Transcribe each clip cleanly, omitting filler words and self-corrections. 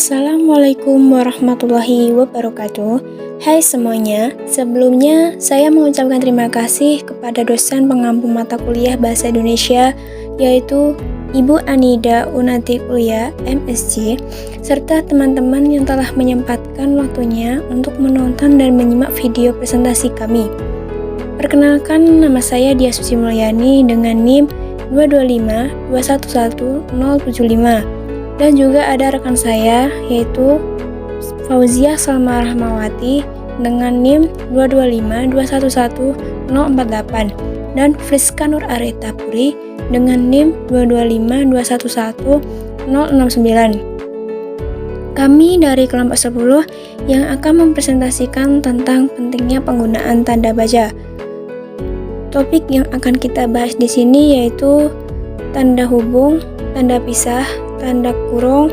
Assalamualaikum warahmatullahi wabarakatuh. Hai semuanya, sebelumnya saya mengucapkan terima kasih kepada dosen pengampu mata kuliah Bahasa Indonesia yaitu Ibu Anida Unati Kuliah MSc serta teman-teman yang telah menyempatkan waktunya untuk menonton dan menyimak video presentasi kami. Perkenalkan, nama saya Dia Suci Mulyani dengan NIM 225211075. Dan juga ada rekan saya yaitu Fauziah Salma Rahmawati dengan NIM 225211048 dan Friska Nur Areta Puri dengan NIM 225211069. Kami dari kelompok 10 yang akan mempresentasikan tentang pentingnya penggunaan tanda baca. Topik yang akan kita bahas di sini yaitu tanda hubung, tanda pisah, tanda kurung,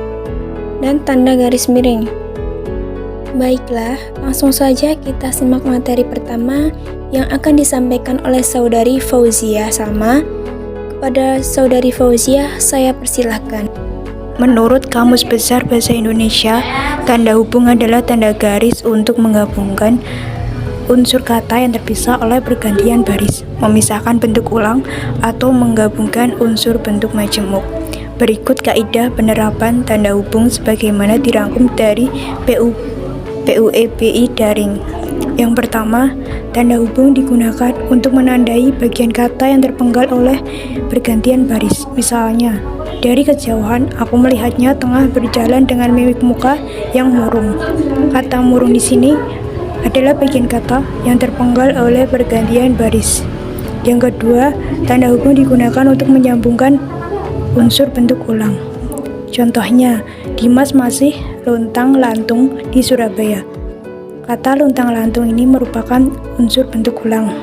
dan tanda garis miring. Baiklah, langsung saja kita simak materi pertama yang akan disampaikan oleh Saudari Fauziah Salma. Kepada Saudari Fauziah, saya persilahkan. Menurut Kamus Besar Bahasa Indonesia, tanda hubung adalah tanda garis untuk menggabungkan unsur kata yang terpisah oleh pergantian baris, memisahkan bentuk ulang, atau menggabungkan unsur bentuk majemuk. Berikut kaidah penerapan tanda hubung sebagaimana dirangkum dari PUEBI Daring. Yang pertama, tanda hubung digunakan untuk menandai bagian kata yang terpenggal oleh pergantian baris. Misalnya, dari kejauhan aku melihatnya tengah berjalan dengan mimik muka yang murung. Kata murung di sini adalah bagian kata yang terpenggal oleh pergantian baris. Yang kedua, tanda hubung digunakan untuk menyambungkan unsur bentuk ulang. Contohnya, Dimas masih luntang-lantung di Surabaya. Kata luntang-lantung ini merupakan unsur bentuk ulang.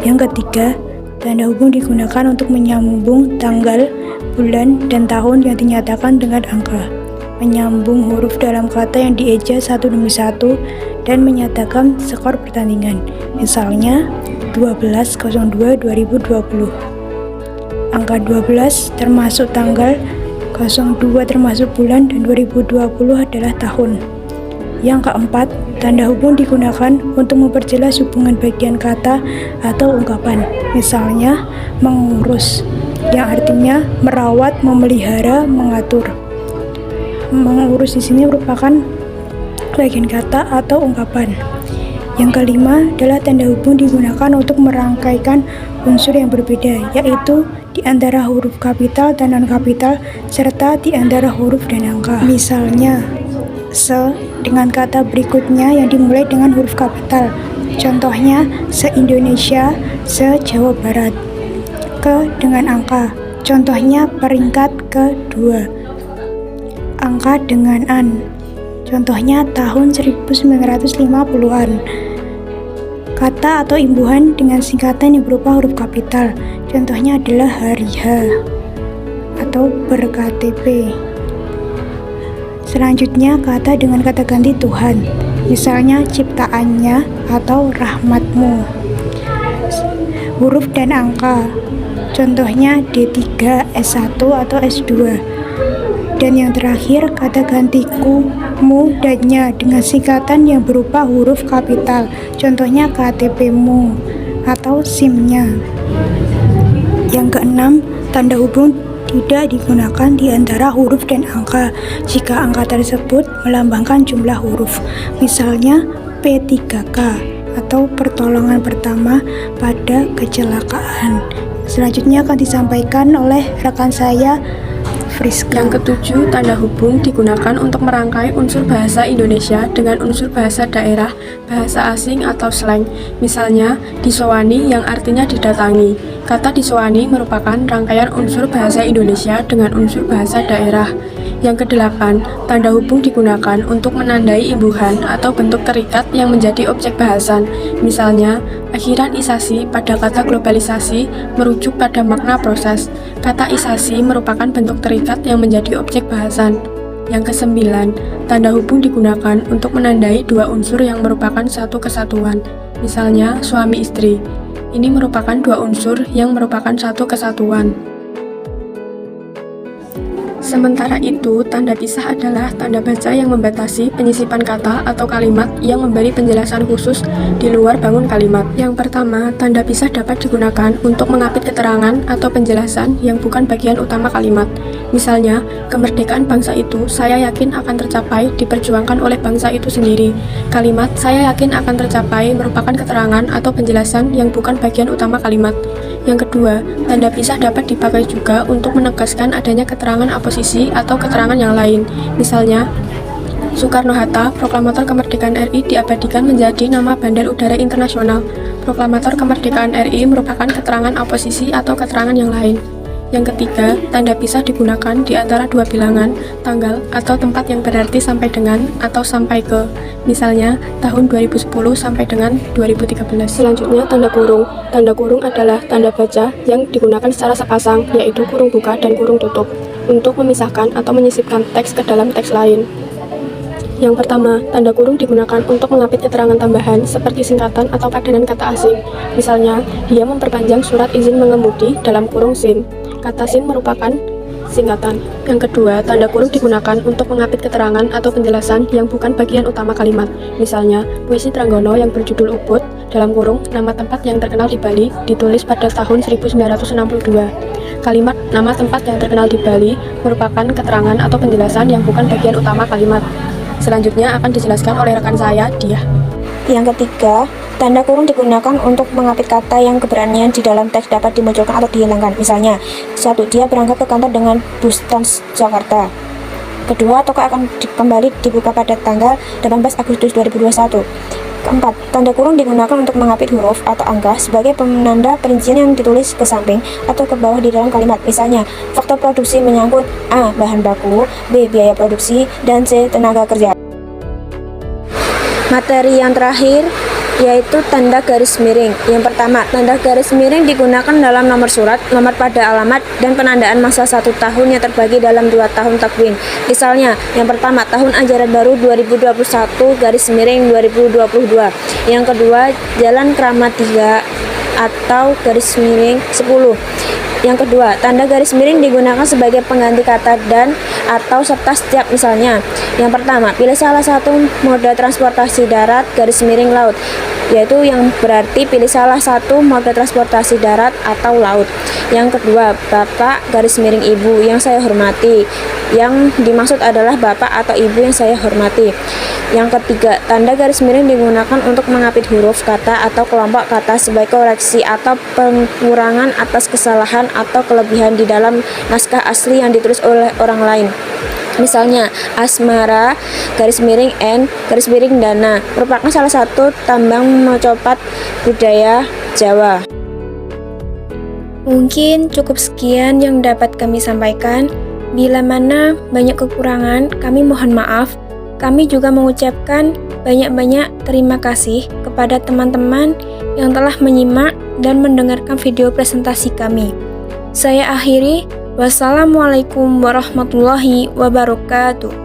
Yang ketiga, tanda hubung digunakan untuk menyambung tanggal, bulan, dan tahun yang dinyatakan dengan angka, menyambung huruf dalam kata yang dieja satu demi satu, dan menyatakan skor pertandingan. Misalnya, 12/02/2020. Angka 12 termasuk tanggal, 02 termasuk bulan, dan 2020 adalah tahun. Yang keempat, tanda hubung digunakan untuk memperjelas hubungan bagian kata atau ungkapan. Misalnya, mengurus, yang artinya merawat, memelihara, mengatur. Mengurus di sini merupakan bagian kata atau ungkapan. Yang kelima adalah tanda hubung digunakan untuk merangkaikan unsur yang berbeda, yaitu di antara huruf kapital dan non-kapital, serta di antara huruf dan angka. Misalnya, se dengan kata berikutnya yang dimulai dengan huruf kapital. Contohnya, se-Indonesia, se-Jawa Barat. Ke dengan angka. Contohnya, peringkat kedua. Angka dengan an. Contohnya, tahun 1950-an. Kata atau imbuhan dengan singkatan yang berupa huruf kapital. Contohnya adalah hari H atau ber-KTP. Selanjutnya, kata dengan kata ganti Tuhan. Misalnya ciptaannya atau rahmatmu. Huruf dan angka. Contohnya D3, S1 atau S2. Dan yang terakhir, kata gantiku, mu, dan-nya dengan singkatan yang berupa huruf kapital. Contohnya KTP-mu atau SIM-nya. Yang keenam, tanda hubung tidak digunakan di antara huruf dan angka jika angka tersebut melambangkan jumlah huruf. Misalnya P3K atau pertolongan pertama pada kecelakaan. Selanjutnya akan disampaikan oleh rekan saya, Friska. Yang ketujuh, tanda hubung digunakan untuk merangkai unsur bahasa Indonesia dengan unsur bahasa daerah, bahasa asing atau slang. Misalnya, disowani yang artinya didatangi. Kata disowani merupakan rangkaian unsur bahasa Indonesia dengan unsur bahasa daerah. Yang kedelapan, tanda hubung digunakan untuk menandai imbuhan atau bentuk terikat yang menjadi objek bahasan. Misalnya, akhiran isasi pada kata globalisasi merujuk pada makna proses. Kata isasi merupakan bentuk terikat yang menjadi objek bahasan. Yang kesembilan, tanda hubung digunakan untuk menandai dua unsur yang merupakan satu kesatuan. Misalnya, suami istri. Ini merupakan dua unsur yang merupakan satu kesatuan. Sementara itu, tanda pisah adalah tanda baca yang membatasi penyisipan kata atau kalimat yang memberi penjelasan khusus di luar bangun kalimat. Yang pertama, tanda pisah dapat digunakan untuk mengapit keterangan atau penjelasan yang bukan bagian utama kalimat. Misalnya, kemerdekaan bangsa itu saya yakin akan tercapai diperjuangkan oleh bangsa itu sendiri. Kalimat saya yakin akan tercapai merupakan keterangan atau penjelasan yang bukan bagian utama kalimat. Yang kedua, tanda pisah dapat dipakai juga untuk menegaskan adanya keterangan oposisi atau keterangan yang lain. Misalnya, Soekarno-Hatta, proklamator kemerdekaan RI diabadikan menjadi nama Bandar Udara Internasional. Proklamator kemerdekaan RI merupakan keterangan oposisi atau keterangan yang lain. Yang ketiga, tanda pisah digunakan di antara dua bilangan, tanggal, atau tempat yang berarti sampai dengan atau sampai ke. Misalnya, tahun 2010 sampai dengan 2013. Selanjutnya, tanda kurung. Tanda kurung adalah tanda baca yang digunakan secara sepasang, yaitu kurung buka dan kurung tutup, untuk memisahkan atau menyisipkan teks ke dalam teks lain. Yang pertama, tanda kurung digunakan untuk mengapit keterangan tambahan seperti singkatan atau padanan kata asing. Misalnya, dia memperpanjang surat izin mengemudi dalam kurung SIM. Kata SIM merupakan singkatan. Yang kedua, tanda kurung digunakan untuk mengapit keterangan atau penjelasan yang bukan bagian utama kalimat. Misalnya, puisi Trenggono yang berjudul Ubud dalam kurung nama tempat yang terkenal di Bali ditulis pada tahun 1962. Kalimat nama tempat yang terkenal di Bali merupakan keterangan atau penjelasan yang bukan bagian utama kalimat. Selanjutnya akan dijelaskan oleh rekan saya, Diah. Yang ketiga, tanda kurung digunakan untuk mengapit kata yang keberanian di dalam teks dapat dimunculkan atau dihilangkan. Misalnya, 1. Dia berangkat ke kantor dengan bus Transjakarta. Kedua, toko akan kembali dibuka pada tanggal 18 Agustus 2021. Keempat, tanda kurung digunakan untuk mengapit huruf atau angka sebagai penanda perincian yang ditulis ke samping atau ke bawah di dalam kalimat. Misalnya, faktor produksi menyangkut A. Bahan baku, B. Biaya produksi, dan C. Tenaga kerja. Materi yang terakhir yaitu tanda garis miring. Yang pertama, tanda garis miring digunakan dalam nomor surat, nomor pada alamat, dan penandaan masa 1 tahun yang terbagi dalam 2 tahun takwin. Misalnya, yang pertama, tahun ajaran baru 2021 garis miring 2022. Yang kedua, Jalan Kramat 3 atau garis miring 10. Yang kedua, tanda garis miring digunakan sebagai pengganti kata dan atau serta setiap. Misalnya, yang pertama, pilih salah satu moda transportasi darat garis miring laut, yaitu yang berarti pilih salah satu moda transportasi darat atau laut. Yang kedua, Bapak garis miring Ibu yang saya hormati. Yang dimaksud adalah Bapak atau Ibu yang saya hormati. Yang ketiga, tanda garis miring digunakan untuk mengapit huruf kata atau kelompok kata sebagai koreksi atau pengurangan atas kesalahan atau kelebihan di dalam naskah asli yang ditulis oleh orang lain. Misalnya, asmara garis miring N garis miring dana merupakan salah satu tambang mecopat budaya Jawa. Mungkin cukup sekian yang dapat kami sampaikan. Bila mana banyak kekurangan, kami mohon maaf. Kami juga mengucapkan banyak-banyak terima kasih kepada teman-teman yang telah menyimak dan mendengarkan video presentasi kami. Saya akhiri, wassalamualaikum warahmatullahi wabarakatuh.